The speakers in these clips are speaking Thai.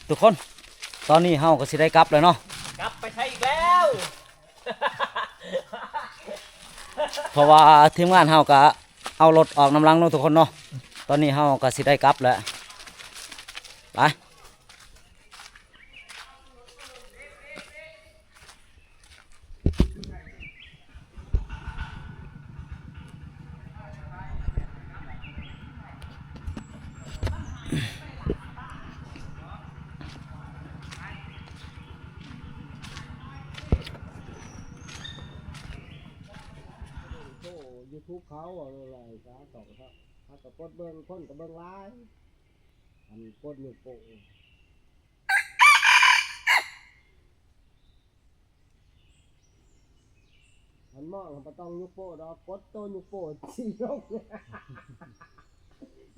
ทุกคนตอนนี้เฮาก็สิได้กลับแล้วเนาะกลับไปใช้อีกแล้ว เพราะว่าทีมงานเฮาก็เอารถออกน้ำลังเนาะทุกคนเนาะตอนนี้เฮาก็สิได้กลับแล้วไปยูทูบเขาอะไรซะต่อครับถ้ากับกดเบิ้งคนกับเบิ้งไลน์อันกดหนึ่งโปอันมองมันต้องยุโปดอกกดตัวยุโปสี่ยก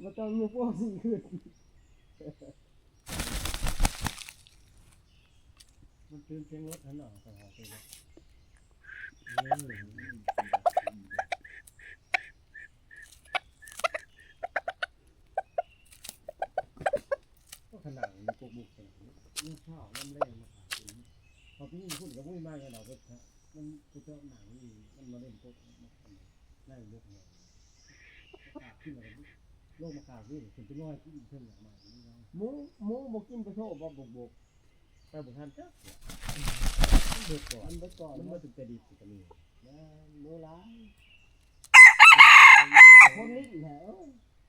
มันต้องยุโปสี่ขึ้นมันตื่นเสียงรถหันหน่อยต่อไปเลยขนาดนี้พวกบุกขนาดนี้นี่ข้าวน้ำแรงมาขายตรงนี้พอพี่พูดกับพี่มากเลยเราก็มันคือเจ้าหนังนี่มันมาเล่นพวกได้ลูกเนี่ยขาดขึ้นมาโลกมาขาดขึ้นถึงไปน้อยขึ้นเพิ่มอย่างใหม่มูบกินไปโชว์บบุกแต่บุกทันจ้ะมันเบิดก่อนมันมาถึงจะดีสุดนี้มูร้ายคนลิ้นแถว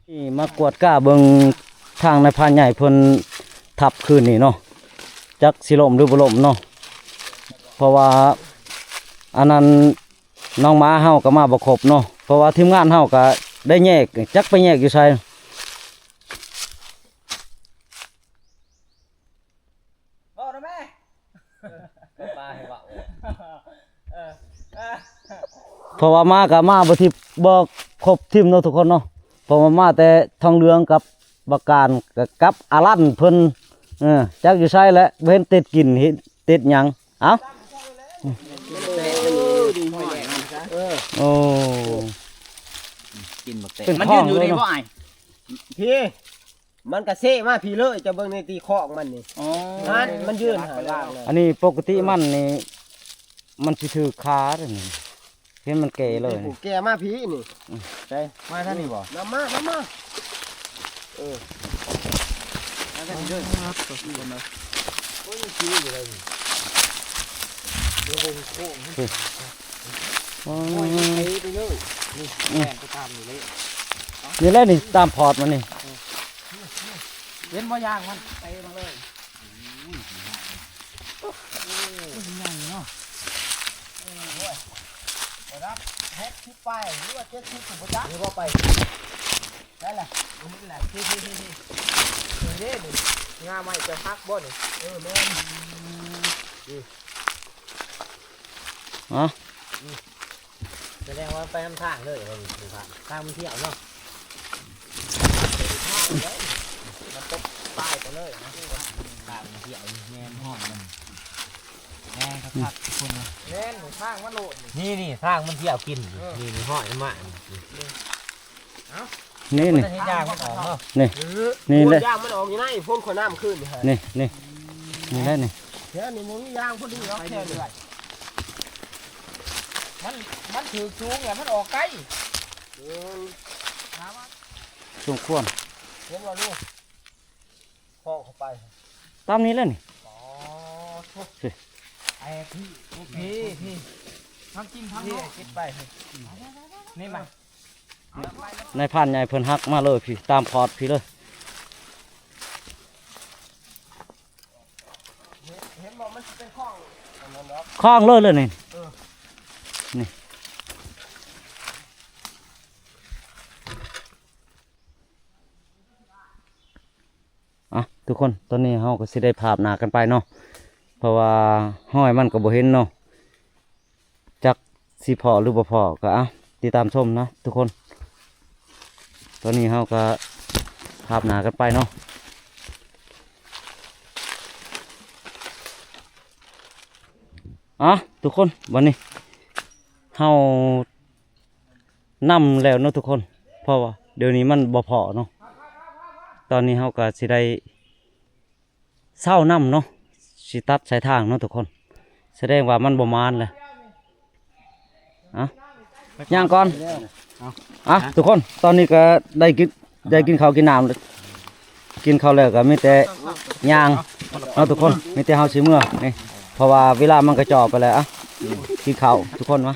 นี่มากวดก้าเบิ่งทางในพานใหญ่เพิ่นทับคืนนี่เนาะจักสิล่มหรือบ่ล่มเนาะเพราะว่าอันนั้นน้องม้าเฮาก็มาบ่ครบเนาะเพราะว่าทีมงานเฮาก็ได้แยกจักไปแยกอยู่ไสบ่นะแม่ปลาให้บ่เพราะว่ามาก็มาบ่ทิบ่ครบทีมเนาะทุกคนเนาะเพราะว่ามาแต่ทองเหลืองกับบักการกับอารันเพิ่นจักอยู่ไสแหละบ่เห็นติดกินเห็นติดหยังเอ้าโอ้กินบักเตะมันยืนอยู่นี่บ่ไอ้พี่มันกระเซ่มาพี่เลยจะเบิ่งในตีคอกมันนี่มันยืนหาล่างเลยอันนี้ปกติมันนี่มันสิถือขาเด้อนี่เห็นมันแก่เลยแก่มาพี่นี่ใช่มาท่านนี่บ่น้ำมามาท่านนี่เด้อครับตัวนี้ก่อนนะโอ้ยขี้อยู่เลยเดี๋ยววงโค้งโอ้ยไปเลยนี่แม่ไปตามนี่เลยนี่แหละนี่ตามพอร์ตมันนี่เห็นบ่ยางมันไปมาเลยที่ไปหรือว่าเจ็ดที่สุดจ้าหรือว่าไปได้แหละนี่แหละที่นี่งาไม่จะพักบ่นี่แม่แสดงว่าไปทำทางเลยเราดูครับทางมันเที่ยวเนาะมันตกป้ายไปเลยนะทางมันเที่ยวแง่ห้องมันแง่ครับคนแง่ทางมันโหลดนี่ทางมันเที่ยวกินนี่ห้อยมานี่ย่างมันออกเนาะนี่เลยย่างมันออกอยู่ไหนพ่นขวดน้ำขึ้นนี่แหละนี่แค่นี้มึงย่างพอดีแล้วแค่นี้มันถือจูงเนี่ยมันออกไกลช่วงควรเห็นว่าลูกพอเข้าไปตามนี้แล้วนี่ไอ้พี่ทำกินทำนี่คิดไปนี่มาในพันใหญ่เพิ่นฮักมาเลยพี่ตามพอร์ตพี่เลยเห็นบอกมันเป็นคล้องเลยนี่นี่ทุกคนตอนนี้เฮาก็สิได้ภาพหนากันไปเนาะเพราะว่าห้อยมันก็บ่เห็นเนาะจักสิพอหรือบ่พอก็ติดตามชมนะทุกคนตอนนี้เฮาก็ภาพหนากันไปเนาะทุกคนวันนี้เฮานำแล้วเนาะทุกคนเพราะว่าเดี๋ยวนี้มันบ่พอเนาะตอนนี้เฮาก็สิได้ เศร้าน้ำเนาะสิตัดสายทางเนาะทุกคน แสดงว่ามันบ่มานเลยย่างก่อนทุกคนตอนนี้ก็ได้กินข้าวกินน้ำเลยกินข้าวแล้วก็มีแต่ย่างเอาทุกคนมีแต่เฮาสิเมื่อนี่เพราะว่าเวลามันก็จ่อไปแล้วกินข้าวทุกคนมา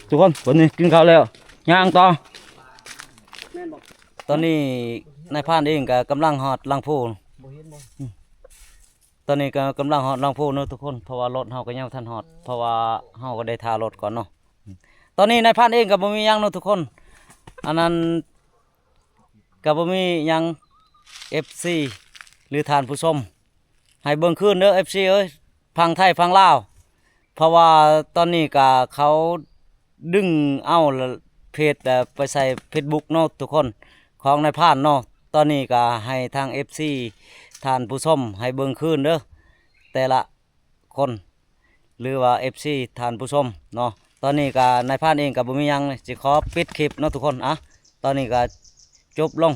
ทุกคนวันนี้กินข้าวแล้วย่างต่อตอนนี้นายพรานเองก็กำลังหอดลังพูตอนนี้ก็กำลังหอดลังพูเนาะทุกคนเพราะว่ารถเฮาก็ยังบ่ทันหอดเพราะว่าเฮาก็ได้ทารถก่อนเนาะตอนนี้นายพรานเองก็บ่มีหยังเนาะทุกคนอันนั้นก็บ่มีหยัง FC หรือทานผู้ชมให้เบิ่งคืนเด้อ FC เอ้ยฟังไทยฟังลาวเพราะว่าตอนนี้ก็เขาดึงเอาเพจไปใส่ Facebook เนาะทุกคนของนายพรานเนาะตอนนี้ก็ให้ทาง FC ทานผู้ชมให้เบิ่งคืนเด้อแต่ละคนหรือว่า FC ทานผู้ชมเนาะตอนนี้ก็นายพรานเองก็บ่มีหยังสิขอปิดคลิปเนาะทุกคนตอนนี้ก็จบลง